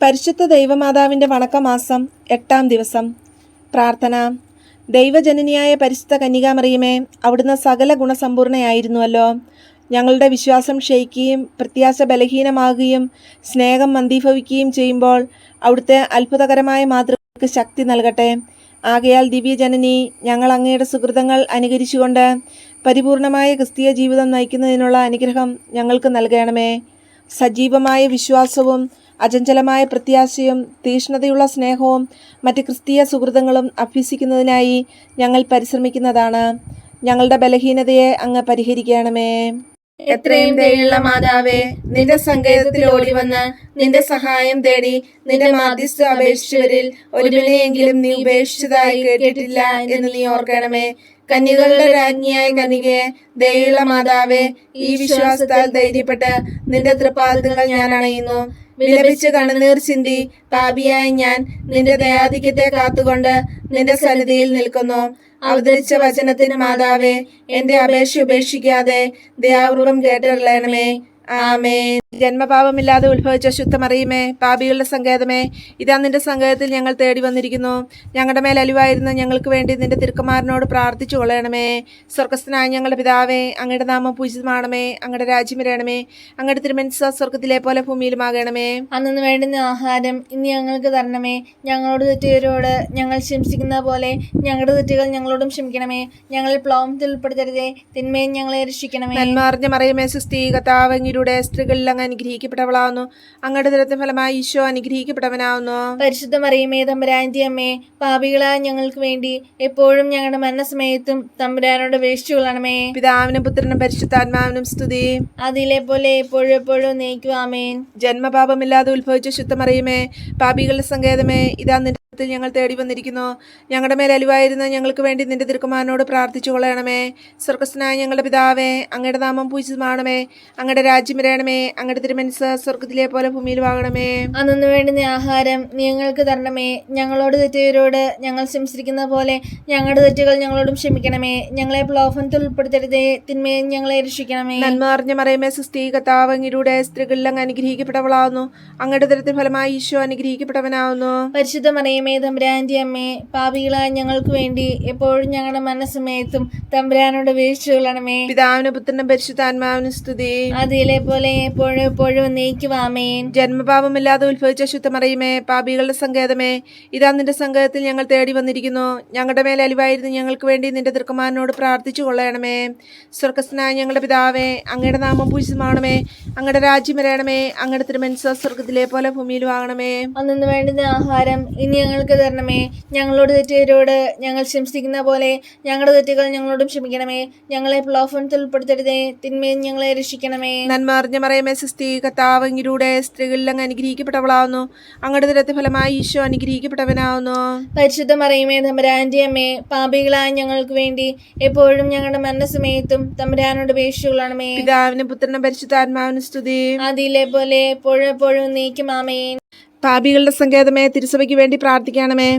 പരിശുദ്ധ ദൈവമാതാവിൻ്റെ വണക്കമാസം 8-ാം ദിവസം. പ്രാർത്ഥന. ദൈവജനനിയായ പരിശുദ്ധ കന്യകാമറിയമേ, അവിടുന്ന് സകല ഗുണസമ്പൂർണയായിരുന്നുവല്ലോ. ഞങ്ങളുടെ വിശ്വാസം ക്ഷയിക്കുകയും പ്രത്യാശ ബലഹീനമാകുകയും സ്നേഹം മന്ദീഭവിക്കുകയും ചെയ്യുമ്പോൾ അവിടുത്തെ അത്ഭുതകരമായ മാതൃകൾക്ക് ശക്തി നൽകട്ടെ. ആകയാൽ ദിവ്യജനനി, ഞങ്ങൾ അങ്ങയുടെ സുകൃതങ്ങൾ അനുകരിച്ചുകൊണ്ട് പരിപൂർണമായ ക്രിസ്തീയ ജീവിതം നയിക്കുന്നതിനുള്ള അനുഗ്രഹം ഞങ്ങൾക്ക് നൽകണമേ. സജീവമായ വിശ്വാസവും അചഞ്ചലമായ പ്രത്യാശയും തീഷ്ണതയുള്ള സ്നേഹവും മറ്റ് ക്രിസ്തീയ സുഹൃതങ്ങളും അഭ്യസിക്കുന്നതിനായി ഞങ്ങൾ പരിശ്രമിക്കുന്നതാണ്. ഞങ്ങളുടെ ബലഹീനതയെ അങ്ങ് പരിഹരിക്കണമേ. എത്രയും ദയുള്ള മാതാവേ, നിന്റെ സങ്കേതത്തിൽ ഓടി വന്ന് നിന്റെ സഹായം തേടി നിന്റെ മാധ്യസ്ഥ അപേക്ഷിച്ചവരിൽ ഒരുവനെയെങ്കിലും നീ ഉപേക്ഷിച്ചതായി കേട്ടിട്ടില്ല എന്ന് നീ ഓർക്കണമേ. കന്യകളുടെ രാജ്ഞിയായ കന്യകയെ, ദയുള്ള മാതാവേ, ഈ വിശ്വാസത്താൽ ധൈര്യപ്പെട്ട് നിന്റെ തൃപ്പാദങ്ങൾ ഞാൻ അണയുന്നു. വിലപിച്ച് കണ്ണുനീർ ചിന്തി പാപിയായ ഞാൻ നിന്റെ ദയാധിക്യത്തെ കാത്തുകൊണ്ട് നിന്റെ സന്നിധിയിൽ നിൽക്കുന്നു. അവതരിച്ച വചനത്തിന് മാതാവേ, എന്റെ അപേക്ഷ ഉപേക്ഷിക്കാതെ ദയാപൂർവം കേട്ടറിയണമേ. ആമേൻ. ജന്മപാപമില്ലാതെ ഉത്ഭവിച്ച ശുദ്ധമറിയുമേ, പാപികളുടെ സങ്കേതമേ, ഇതാ നിന്റെ സങ്കേതത്തിൽ ഞങ്ങൾ തേടി വന്നിരിക്കുന്നു. ഞങ്ങളുടെ മേൽ അലിവായിരുന്ന ഞങ്ങൾക്ക് വേണ്ടി നിന്റെ തിരുക്കുമാരനോട് പ്രാർത്ഥിച്ചു കൊള്ളണമേ. സ്വർഗസ്ഥനായ ഞങ്ങളുടെ പിതാവേ, അങ്ങയുടെ നാമം പൂജിതമാണമേ. അങ്ങയുടെ രാജ്യം വരണമേ. അങ്ങയുടെ തിരുമനസ്സ് സ്വർഗത്തിലെ പോലെ ഭൂമിയിലുമാകണമേ. അന്നു വേണ്ടുന്ന ആഹാരം ഇന്ന് ഞങ്ങൾക്ക് തരണമേ. ഞങ്ങളോട് തെറ്റുകാരോട് ഞങ്ങൾ ക്ഷമിക്കുന്ന പോലെ ഞങ്ങളുടെ തെറ്റുകൾ ഞങ്ങളോടും ക്ഷമിക്കണമേ. ഞങ്ങളിൽ പ്ലോമത്തിൽ ഉൾപ്പെടുത്തരുതേ, തിന്മയും ഞങ്ങളെ രക്ഷിക്കണമേ. നന്മ അറിഞ്ഞ മറിയമേ, സുസ്ഥി, കർത്താവ് അങ്ങയുടെ സ്ത്രീകളിൽ അങ്ങ് അനുഗ്രഹിക്കപ്പെട്ടവളാവുന്നു. അങ്ങയുടെ ദുരത്തിന് ഫലമായി ഈശോ അനുഗ്രഹിക്കപ്പെട്ടവനാവുന്നു. പരിശുദ്ധ മറിയമേ, തമ്പുരാന്റെ അമ്മേ, പാപികളായ ഞങ്ങൾക്ക് വേണ്ടി എപ്പോഴും ഞങ്ങളുടെ മരണസമയത്തും തമ്പുരാനോട് അപേക്ഷിച്ചുകൊള്ളണമേ. പിതാവിനും പുത്രനും പരിശുദ്ധാത്മാവിനും സ്തുതി. അതിലെ പോലെ എപ്പോഴും എപ്പോഴും നയിക്കും. ആമേൻ. ജന്മപാപമില്ലാതെ ഉത്ഭവിച്ച ശുദ്ധമറിയമേ, പാപികളുടെ സങ്കേതമേ, ഇതാ നിന്റെ ഞങ്ങൾ തേടി വന്നിരിക്കുന്നു. ഞങ്ങളുടെ മേൽ അലിവായിരുന്ന ഞങ്ങൾക്ക് വേണ്ടി നിന്റെ തിരുക്കുമാരനോട് പ്രാർത്ഥിച്ചു കൊള്ളണമേ. സ്വർഗസ്ഥനായ ഞങ്ങളുടെ പിതാവേ, അങ്ങയുടെ നാമം പൂജിതമാണമേ. അങ്ങയുടെ രാജ്യം വരണമേ. അങ്ങയുടെ തിരുമനസ്സ് സ്വർഗത്തിലെ പോലെ ഭൂമിയിലുമാകണമേ. അന്നു വേണ്ടുന്ന ആഹാരം നീ ഞങ്ങൾക്ക് തരണമേ. ഞങ്ങളോട് തെറ്റുകാരോട് ഞങ്ങൾ ക്ഷമിച്ചിരിക്കുന്ന പോലെ ഞങ്ങളുടെ തെറ്റുകൾ ഞങ്ങളോടും ക്ഷമിക്കണമേ. ഞങ്ങളെ പ്രലോഭനത്തിൽ ഉൾപ്പെടുത്തരുതേ, തിന്മയും ഞങ്ങളെ രക്ഷിക്കണമേ. നന്മ അറിഞ്ഞ മറിയമേ, സുസ്ഥി, കർത്താവ് അങ്ങയുടെ സ്ത്രീകളിൽ അങ്ങ് അനുഗ്രഹിക്കപ്പെട്ടവളാവുന്നു. അങ്ങയുടെ ദുരത്തിന് ഫലമായി ഈശോ അനുഗ്രഹിക്കപ്പെട്ടവനാവുന്നു. പരിശുദ്ധ മറിയമേ, തമ്പുരാന്റെ അമ്മേ, പാപികളായ ഞങ്ങൾക്ക് വേണ്ടി എപ്പോഴും ഞങ്ങളുടെ മരണസമയത്തും തമ്പുരാനോട് അപേക്ഷിച്ചുകൊള്ളണമേ. പിതാവിനും പുത്രനും പരിശുദ്ധാത്മാവിനും സ്തുതി. അതിലെ പോലെ എപ്പോഴും എപ്പോഴും നയിക്കും. ആമേൻ. ജന്മപാപമില്ലാതെ ഉത്ഭവിച്ച ശുദ്ധമറിയമേ, പാപികളുടെ സങ്കേതമേ, ഇതാ നിന്റെ സങ്കേതത്തിൽ ഞങ്ങൾ തേടി വന്നിരിക്കുന്നു. ഞങ്ങളുടെ മേൽ അലിവായിരുന്നു ഞങ്ങൾക്ക് വേണ്ടി നിന്റെ തിരുക്കുമാരനോട് പ്രാർത്ഥിച്ചു കൊള്ളണമേ. സ്വർഗസ്ഥനായ ഞങ്ങളുടെ പിതാവേ, അങ്ങയുടെ നാമം പൂജിതമാണമേ. അങ്ങയുടെ രാജ്യം വരണമേ. അങ്ങയുടെ തിരുമനസ്സ് സ്വർഗത്തിലെ പോലെ ഭൂമിയിലും ആകണമേ. അന്നു വേണ്ടുന്ന ആഹാരം ഇനി ഞങ്ങൾക്ക് തരണമേ. ഞങ്ങളോട് തെറ്റുകാരോട് ഞങ്ങൾ ക്ഷമിക്കുന്ന പോലെ ഞങ്ങളുടെ തെറ്റുകൾ ഞങ്ങളോടും ക്ഷമിക്കണമേ. ഞങ്ങളെ പ്രലോഭനത്തിൽ ഉൾപ്പെടുത്തരുതേ, തിന്മയും ഞങ്ങളെ രക്ഷിക്കണമേ. നന്മ അറിഞ്ഞ മറിയമേ, സുസ്ഥി, കർത്താവ് അങ്ങയുടെ സ്ത്രീകളിൽ അങ്ങ് അനുഗ്രഹിക്കപ്പെട്ടവളാവുന്നു. അങ്ങയുടെ ദുരത്തിന് ഫലമായി ഈശോ അനുഗ്രഹിക്കപ്പെട്ടവനാവുന്നു. പരിശുദ്ധ മറിയമേ, തമ്പുരാന്റെ അമ്മേ, പാപികളായ ഞങ്ങൾക്ക് വേണ്ടി എപ്പോഴും ഞങ്ങളുടെ മരണസമയത്തും തമ്പുരാനോട് അപേക്ഷിച്ചുകൊള്ളണമേ. പിതാവിനും പുത്രനും പരിശുദ്ധാത്മാവിനും സ്തുതി. അതിലെ പോലെ എപ്പോഴും എപ്പോഴും നയിക്കും. ആമേൻ. പാപികളുടെ സങ്കേതമേ, തിരുസഭയ്ക്ക് വേണ്ടി പ്രാർത്ഥിക്കണമേ.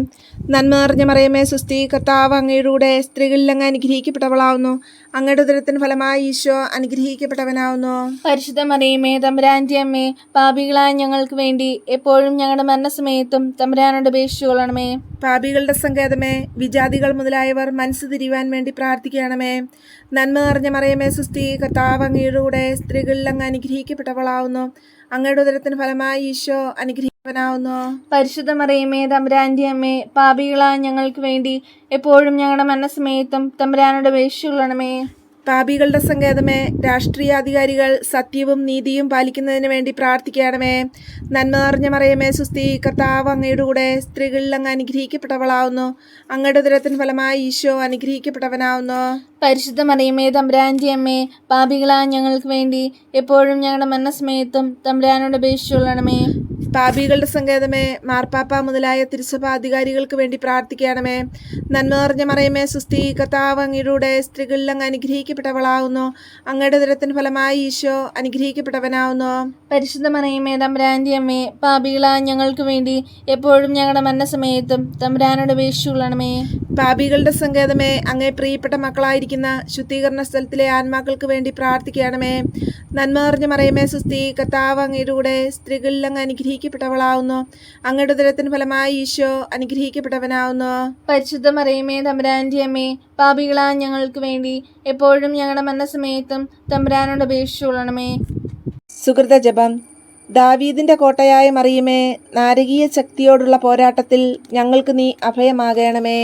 നന്മ അറിഞ്ഞ മറിയമേ, സുസ്ഥി, കർത്താവ് അങ്ങയുടെ സ്ത്രീകളിൽ അങ്ങ് അനുഗ്രഹിക്കപ്പെട്ടവളാവുന്നു. അങ്ങയുടെ ദുരത്തിന് ഫലമായി ഈശോ അനുഗ്രഹിക്കപ്പെട്ടവനാവുന്നു. പരിശുദ്ധ മറിയമേ, തമ്പുരാന്റെ അമ്മേ, പാപികളായ ഞങ്ങൾക്ക് വേണ്ടി എപ്പോഴും ഞങ്ങളുടെ മരണസമയത്തും തമ്പുരാനോട് അപേക്ഷിച്ചുകൊള്ളണമേ. പാപികളുടെ സങ്കേതമേ, വിജാതികൾ മുതലായവർ മനസ്സ് തിരിയുവാൻ വേണ്ടി പ്രാർത്ഥിക്കണമേ. നന്മ അറിഞ്ഞ മറിയമേ, സുസ്ഥി, കർത്താവ് അങ്ങയുടെ സ്ത്രീകളിൽ അങ്ങ് അനുഗ്രഹിക്കപ്പെട്ടവളാവുന്നു. അങ്ങയുടെ ഉദരത്തിന് ഫലമായി ഈശോ അനുഗ്രഹിക്കവനാവുന്നു. പരിശുദ്ധ മറിയമേ, തമ്പുരാന്റെ അമ്മേ, പാപികളായ ഞങ്ങൾക്ക് വേണ്ടി എപ്പോഴും ഞങ്ങളുടെ മരണസമയത്തും തമ്പുരാനോട് അപേക്ഷിച്ചുകൊള്ളണമേ. പാപികളുടെ സങ്കേതമേ, രാഷ്ട്രീയാധികാരികൾ സത്യവും നീതിയും പാലിക്കുന്നതിന് വേണ്ടി പ്രാർത്ഥിക്കണമേ. നന്മ അറിഞ്ഞ മറിയമേ, സുസ്ഥി, കർത്താവ് അങ്ങയുടെ സ്ത്രീകളിൽ അങ്ങ് അനുഗ്രഹിക്കപ്പെട്ടവളാവുന്നു. അങ്ങയുടെ ഉദരത്തിന് ഫലമായി ഈശോ അനുഗ്രഹിക്കപ്പെട്ടവനാവുന്നു. പരിശുദ്ധ മറിയമേ, തമ്പുരാന്റെ അമ്മേ, പാപികളായ ഞങ്ങൾക്ക് വേണ്ടി എപ്പോഴും ഞങ്ങളുടെ മരണസമയത്തും തമ്പുരാനോട് അപേക്ഷിച്ചുകൊള്ളണമേ. പാപികളുടെ സങ്കേതമേ, മാർപ്പാപ്പ മുതലായ തിരുസഭാധികാരികൾക്ക് വേണ്ടി പ്രാർത്ഥിക്കണമേ. നന്മ അറിഞ്ഞ മറിയമേ, സുസ്ഥി, കർത്താവ് അങ്ങയുടെ സ്ത്രീകളിൽ അങ്ങ് അനുഗ്രഹിക്കപ്പെട്ടവളാവുന്നു. അങ്ങയുടെ ഉദരത്തിന് ഫലമായി ഈശോ അനുഗ്രഹിക്കപ്പെട്ടവനാവുന്നു. പരിശുദ്ധ മറിയമേ, തമ്പുരാന്റെ അമ്മേ, പാപികളായ ഞങ്ങൾക്ക് വേണ്ടി എപ്പോഴും ഞങ്ങളുടെ മരണസമയത്തും തമ്പുരാനോട് അപേക്ഷിച്ചുകൊള്ളണമേ. പാപികളുടെ സങ്കേതമേ, അങ്ങേ പ്രിയപ്പെട്ട മക്കളായിരിക്കുന്ന ശുദ്ധീകരണ സ്ഥലത്തിലെ ആത്മാക്കൾക്ക് വേണ്ടി പ്രാർത്ഥിക്കണമേ. നന്മ അറിഞ്ഞ മറിയമേ, സുസ്ഥി, കർത്താവ് അങ്ങയുടെ സ്ത്രീകളിൽ അങ്ങ് അനുഗ്രഹിക്കപ്പെട്ടവളാവുന്നു. അനുഗ്രഹിക്കപ്പെട്ടവളാവുന്നു. അങ്ങയുടെ ഉദരത്തിന് ഫലമായി ഈശോ അനുഗ്രഹിക്കപ്പെട്ടവനാവുന്നു. പരിശുദ്ധ മറിയമേ തമ്പുരാന്റെ അമ്മേ, പാപികളായ ഞങ്ങൾക്ക് വേണ്ടി എപ്പോഴും ഞങ്ങളുടെ മരണസമയത്തും തമ്പുരാനോട് അപേക്ഷിച്ചുകൊള്ളണമേ. സുകൃത ജപം. ദാവീദിന്റെ കോട്ടയായ മറിയമേ, നാരകീയ ശക്തിയോടുള്ള പോരാട്ടത്തിൽ ഞങ്ങൾക്ക് നീ അഭയമാകണമേ.